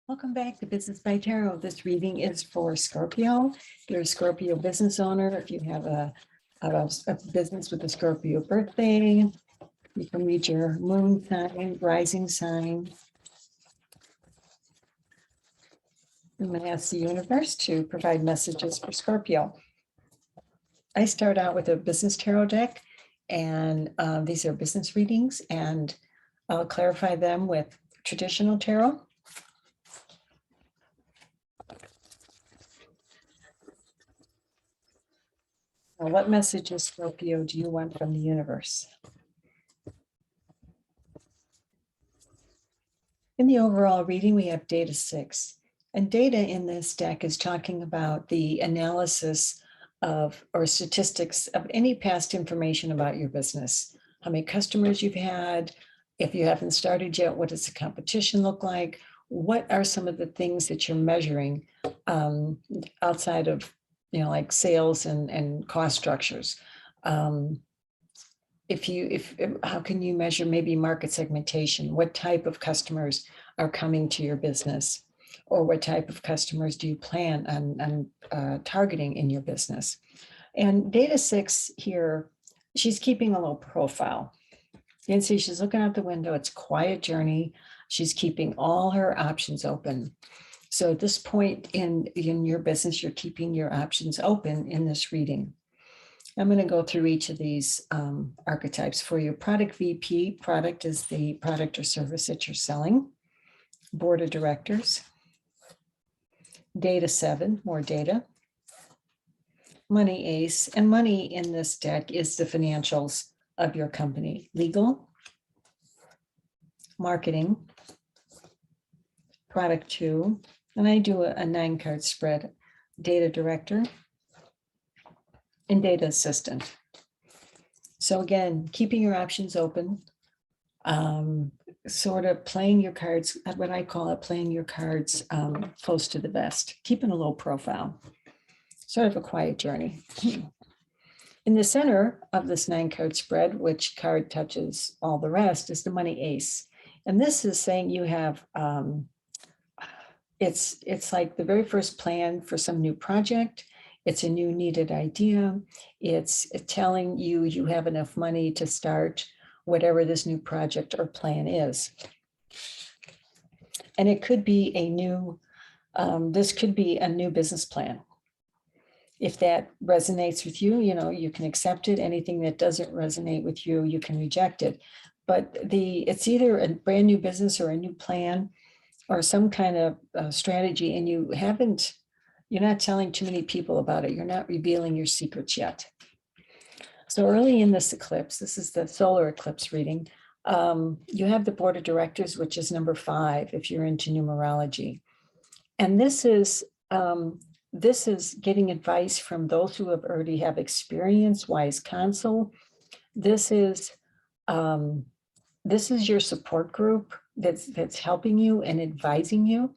Welcome back to Business by Tarot. This reading is for Scorpio. If you're a Scorpio business owner, if you have a business with a Scorpio birthday, you can read your moon sign, rising sign. I'm going to ask the universe to provide messages for Scorpio. I start out with a business tarot deck, and these are business readings, and I'll clarify them with traditional tarot. Now, what messages, Scorpio, do you want from the universe? In the overall reading, we have data 6. And data in this deck is talking about the analysis of or statistics of any past information about your business. How many customers you've had. If you haven't started yet, what does the competition look like? What are some of the things that you're measuring outside of like sales and cost structures? How can you measure maybe market segmentation? What type of customers are coming to your business? Or what type of customers do you plan on targeting in your business? And data 6 here, she's keeping a low profile. You can see she's looking out the window. It's a quiet journey. She's keeping all her options open. So at this point in your business, you're keeping your options open in this reading. I'm going to go through each of these archetypes for you. Product VP, product is the product or service that you're selling. Board of directors. Data 7, more data. Money ace, and money in this deck is the financials of your company. Legal, marketing, product 2, and I do a 9-card spread. Data director and data assistant. So again, keeping your options open, sort of playing your cards, what I call it, playing your cards close to the vest, keeping a low profile, sort of a quiet journey. In the center of this 9-card spread, which card touches all the rest, is the money ace. And this is saying you have, it's like the very first plan for some new project. It's a new needed idea. It's telling you you have enough money to start whatever this new project or plan is. And it could be a new, this could be a new business plan. If that resonates with you, you can accept it. Anything that doesn't resonate with you, you can reject it. But it's either a brand new business or a new plan or some kind of strategy, and you're not telling too many people about it. You're not revealing your secrets yet. So early in this eclipse, this is the solar eclipse reading, you have the board of directors, which is number 5, if you're into numerology. And this is getting advice from those who have already have experience, wise counsel. This is your support group that's helping you and advising you.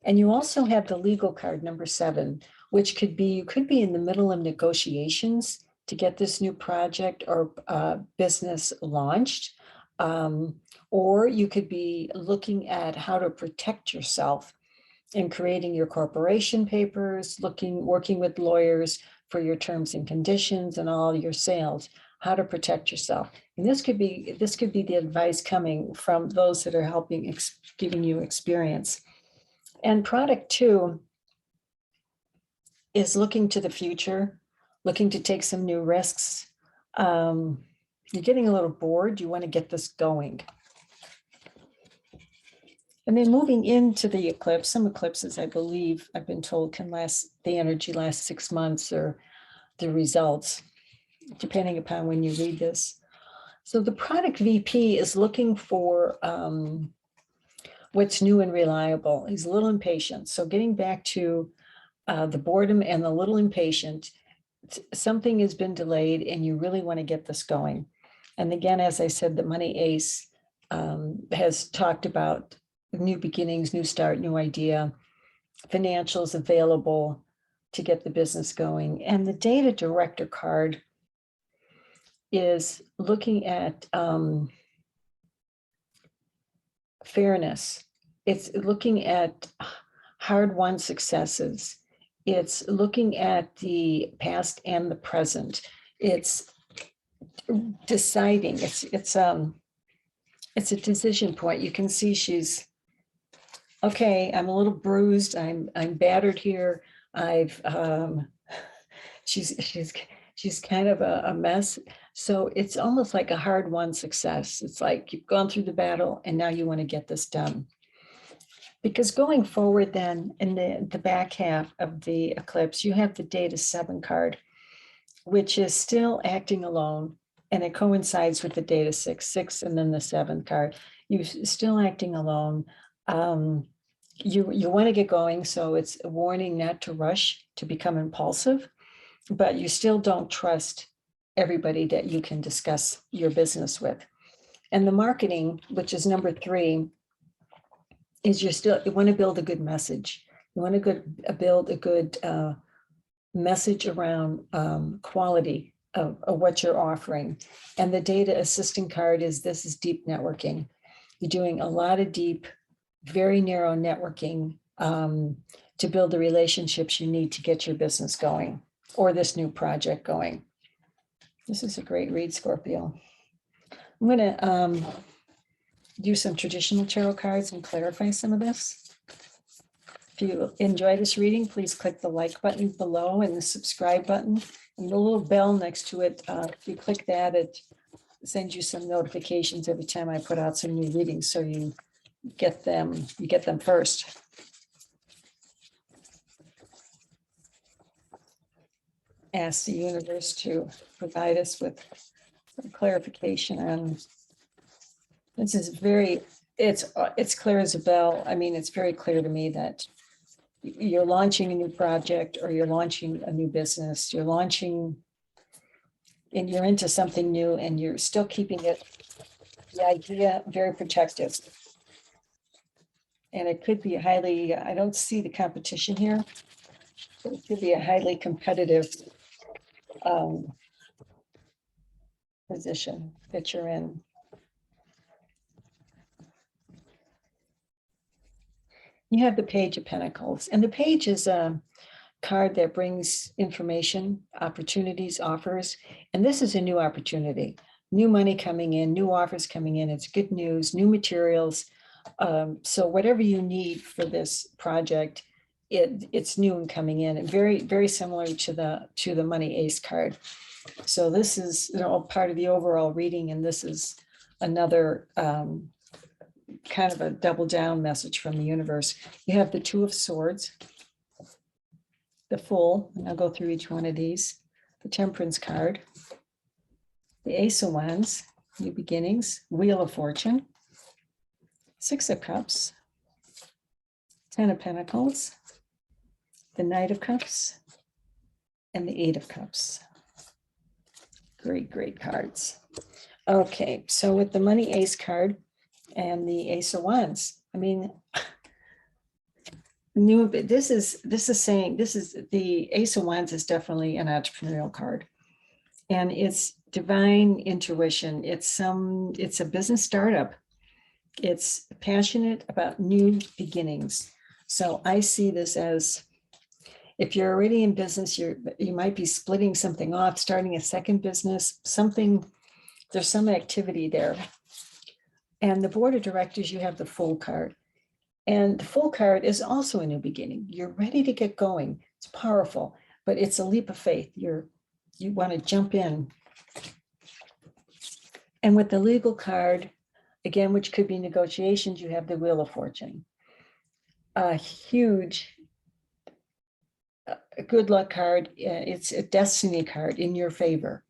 And you also have the legal card, number 7, which you could be in the middle of negotiations to get this new project or business launched. Or you could be looking at how to protect yourself in creating your corporation papers, working with lawyers for your terms and conditions and all your sales, how to protect yourself. And this could be the advice coming from those that are giving you experience. And product 2 is looking to the future, looking to take some new risks. You're getting a little bored. You want to get this going. And then moving into the eclipse, some eclipses, I believe, I've been told, can the energy last 6 months or the results, depending upon when you read this. So the product VP is looking for what's new and reliable. He's a little impatient. So getting back to the boredom and the little impatient, something has been delayed and you really want to get this going. And again, as I said, the money ace has talked about new beginnings, new start, new idea, financials available to get the business going. And the data director card is looking at fairness, it's looking at hard-won successes. It's looking at the past and the present. It's deciding. It's a decision point. You can see she's okay. I'm a little bruised. I'm battered here. I've she's kind of a mess. So it's almost like a hard-won success. It's like you've gone through the battle and now you want to get this done. Because going forward then in the back half of the eclipse, you have the Data 7 card, which is still acting alone, and it coincides with the Data 6, and then the 7th card. You're still acting alone. You want to get going, so it's a warning not to rush to become impulsive, but you still don't trust everybody that you can discuss your business with. And the marketing, which is number 3, is you want to build a good message. You want to build a good message around quality of what you're offering. And the data assistant card is this is deep networking. You're doing a lot of deep, very narrow networking to build the relationships you need to get your business going or this new project going. This is a great read, Scorpio. I'm going to use some traditional tarot cards and clarify some of this. If you enjoy this reading, please click the like button below and the subscribe button and the little bell next to it. If you click that, it sends you some notifications every time I put out some new readings, so you get them first. Ask the universe to provide us with some clarification on this. Is very, it's clear as a bell. I mean, it's very clear to me that you're launching a new project or you're launching a new business, you're launching and you're into something new and you're still keeping it, the idea, very protective. And it could be highly, I don't see the competition here, but it could be a highly competitive position that you're in. You have the Page of Pentacles, and the Page is a card that brings information, opportunities, offers, and this is a new opportunity, new money coming in, new offers coming in. It's good news, new materials. So whatever you need for this project, it's new and coming in, and very, very similar to the Money Ace card. So this is part of the overall reading, and this is another kind of a double down message from the universe. You have the Two of Swords, the Fool, and I'll go through each one of these, the Temperance card, the Ace of Wands, new beginnings, Wheel of Fortune, Six of Cups, Ten of Pentacles, the Knight of Cups, and the Eight of Cups. Great, great cards. Okay, so with the Money Ace card and the Ace of Wands, I mean, this is saying the Ace of Wands is definitely an entrepreneurial card, and it's divine intuition. It's a business startup. It's passionate about new beginnings. So I see this as, if you're already in business, you might be splitting something off, starting a second business, something, there's some activity there. And the board of directors, you have the Fool card. And the Fool card is also a new beginning. You're ready to get going. It's powerful, but it's a leap of faith. You want to jump in. And with the Legal card, again, which could be negotiations, you have the Wheel of Fortune. A huge good luck card. It's a destiny card in your favor.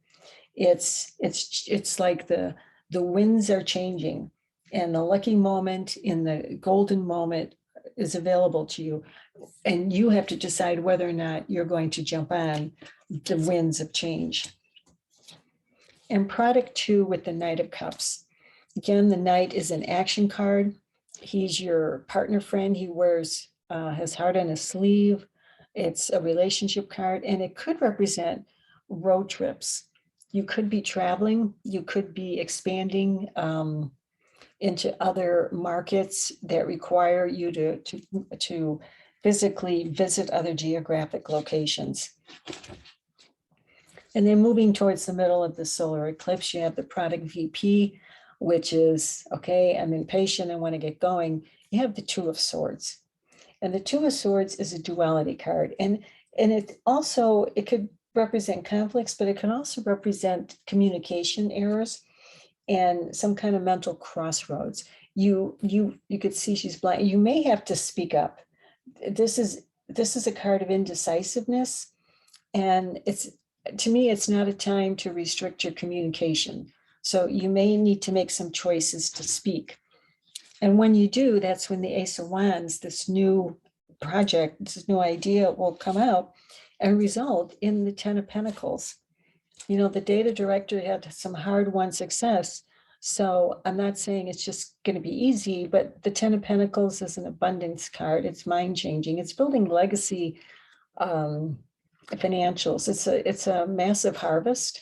It's like the winds are changing, and the lucky moment in the golden moment is available to you, and you have to decide whether or not you're going to jump on the winds of change. And product 2 with the Knight of Cups. Again, the Knight is an action card. He's your partner friend. He wears his heart on his sleeve. It's a relationship card, and it could represent road trips. You could be traveling. You could be expanding into other markets that require you to physically visit other geographic locations. And then moving towards the middle of the solar eclipse, you have the product VP, which is, okay, I'm impatient, I want to get going. You have the Two of Swords. And the Two of Swords is a duality card. And it also, it could represent conflicts, but it can also represent communication errors and some kind of mental crossroads. You could see she's blind. You may have to speak up. This is a card of indecisiveness. And to me, it's not a time to restrict your communication. So you may need to make some choices to speak. And when you do, that's when the Ace of Wands, this new project, this new idea will come out and result in the Ten of Pentacles. You know, the data director had some hard-won success. So I'm not saying it's just going to be easy, but the Ten of Pentacles is an abundance card. It's mind-changing. It's building legacy financials. It's a massive harvest.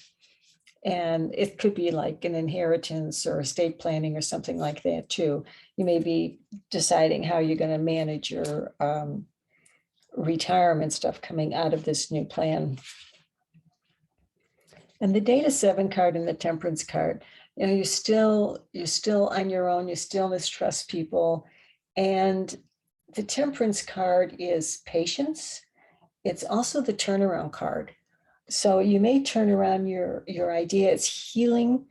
And it could be like an inheritance or estate planning or something like that too. You may be deciding how you're going to manage your retirement stuff coming out of this new plan. And the Data 7 card and the Temperance card, you know, you're still on your own. You still mistrust people. And the Temperance card is patience. It's also the turnaround card. So you may turn around your idea. It's healing,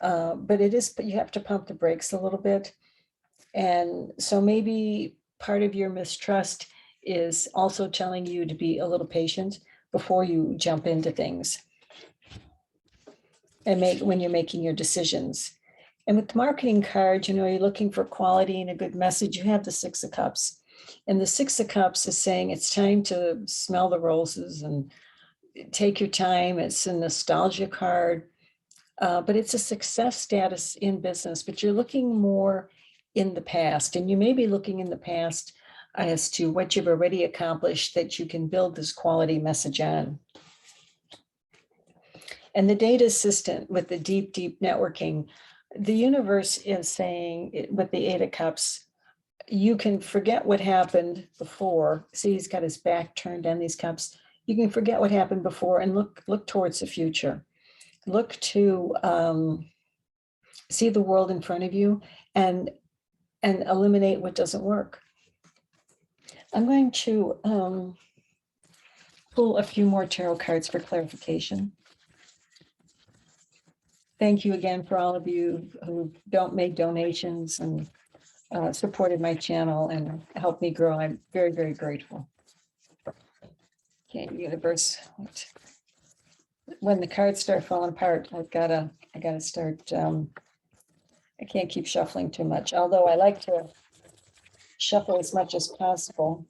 but you have to pump the brakes a little bit. And so maybe part of your mistrust is also telling you to be a little patient before you jump into things and when you're making your decisions. And with the marketing card, you know, you're looking for quality and a good message. You have the Six of Cups. And the Six of Cups is saying it's time to smell the roses and take your time. It's a nostalgia card, but it's a success status in business, but you're looking more in the past. And you may be looking in the past as to what you've already accomplished that you can build this quality message on. And the data assistant with the deep, deep networking, the universe is saying with the Eight of Cups, you can forget what happened before. See, he's got his back turned on these cups. You can forget what happened before and look towards the future. Look to see the world in front of you and eliminate what doesn't work. I'm going to pull a few more tarot cards for clarification. Thank you again for all of you who don't make donations and supported my channel and helped me grow. I'm very, very grateful. Okay, universe. When the cards start falling apart, I gotta start. I can't keep shuffling too much, although I like to shuffle as much as possible.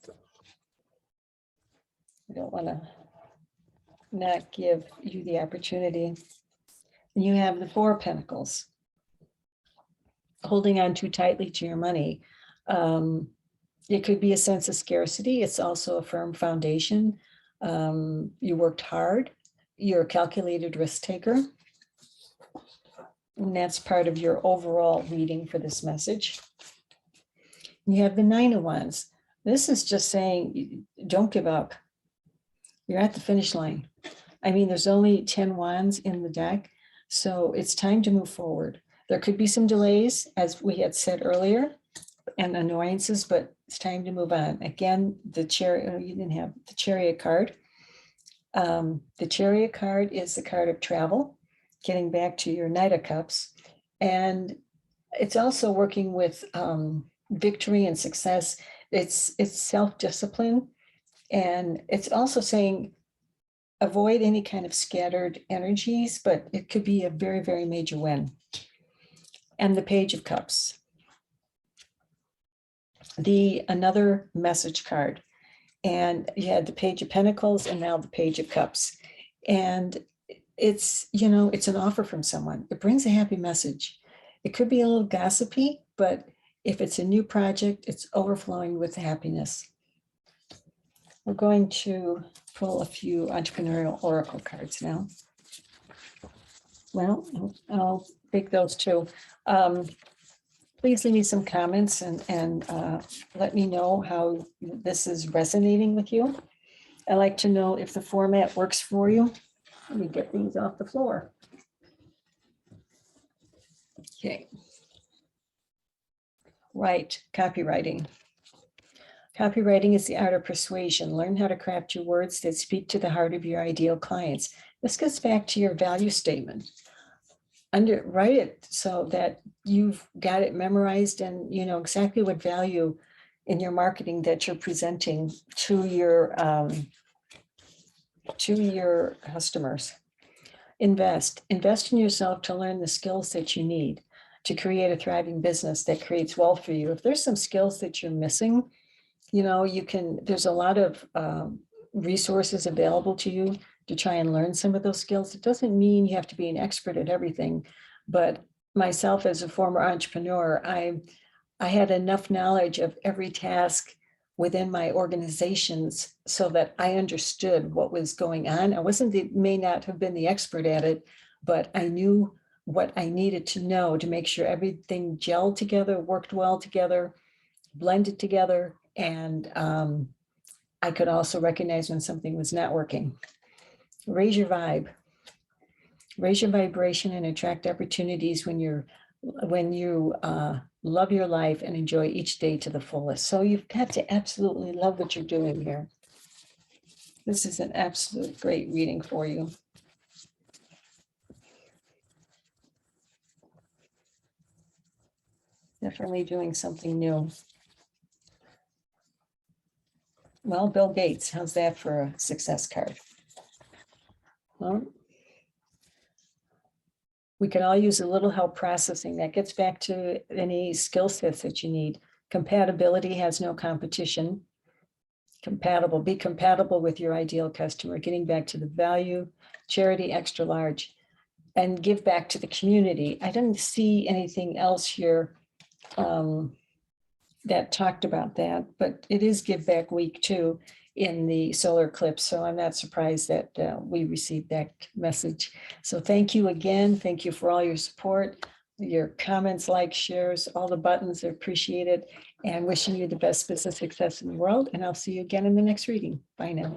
I don't want to not give you the opportunity. And you have the Four of Pentacles. Holding on too tightly to your money. It could be a sense of scarcity. It's also a firm foundation. You worked hard. You're a calculated risk taker. And that's part of your overall reading for this message. You have the Nine of Wands. This is just saying, don't give up. You're at the finish line. I mean, there's only 10 wands in the deck, so it's time to move forward. There could be some delays, as we had said earlier, and annoyances, but it's time to move on. Again, the Chariot, you didn't have the Chariot card. The Chariot card is the card of travel, getting back to your Knight of Cups. And it's also working with victory and success. It's self-discipline. And it's also saying, avoid any kind of scattered energies, but it could be a very, very major win. And the Page of Cups. Another message card. And you had the Page of Pentacles and now the Page of Cups. And it's, you know, it's an offer from someone. It brings a happy message. It could be a little gossipy, but if it's a new project, it's overflowing with happiness. We're going to pull a few entrepreneurial oracle cards now. Well, I'll pick those two. The please leave me some comments and let me know how this is resonating with you. I'd like to know if the format works for you. Let me get these off the floor. Okay. Right, copywriting. Copywriting is the art of persuasion. Learn how to craft your words that speak to the heart of your ideal clients. This gets back to your value statement. Write it so that you've got it memorized and you know exactly what value in your marketing that you're presenting to your customers. Invest in yourself to learn the skills that you need to create a thriving business that creates wealth for you. If there's some skills that you're missing, you know, there's a lot of resources available to you to try and learn some of those skills. It doesn't mean you have to be an expert at everything, but myself as a former entrepreneur, I had enough knowledge of every task within my organizations so that I understood what was going on. I may not have been the expert at it, but I knew what I needed to know to make sure everything gelled together, worked well together, blended together. And I could also recognize when something was not working. Raise your vibe. Raise your vibration and attract opportunities when you love your life and enjoy each day to the fullest. So you've got to absolutely love what you're doing here. This is an absolute great reading for you. Definitely doing something new. Well, Bill Gates, how's that for a success card? Well, we can all use a little help processing. That gets back to any skill sets that you need. Compatibility has no competition. Be compatible with your ideal customer, getting back to the value, charity extra large, and give back to the community. I didn't see anything else here that talked about that, but it is Give Back Week too in the solar eclipse. So I'm not surprised that we received that message. So thank you again. Thank you for all your support, your comments, likes, shares, all the buttons are appreciated, and wishing you the best business success in the world. And I'll see you again in the next reading. Bye now.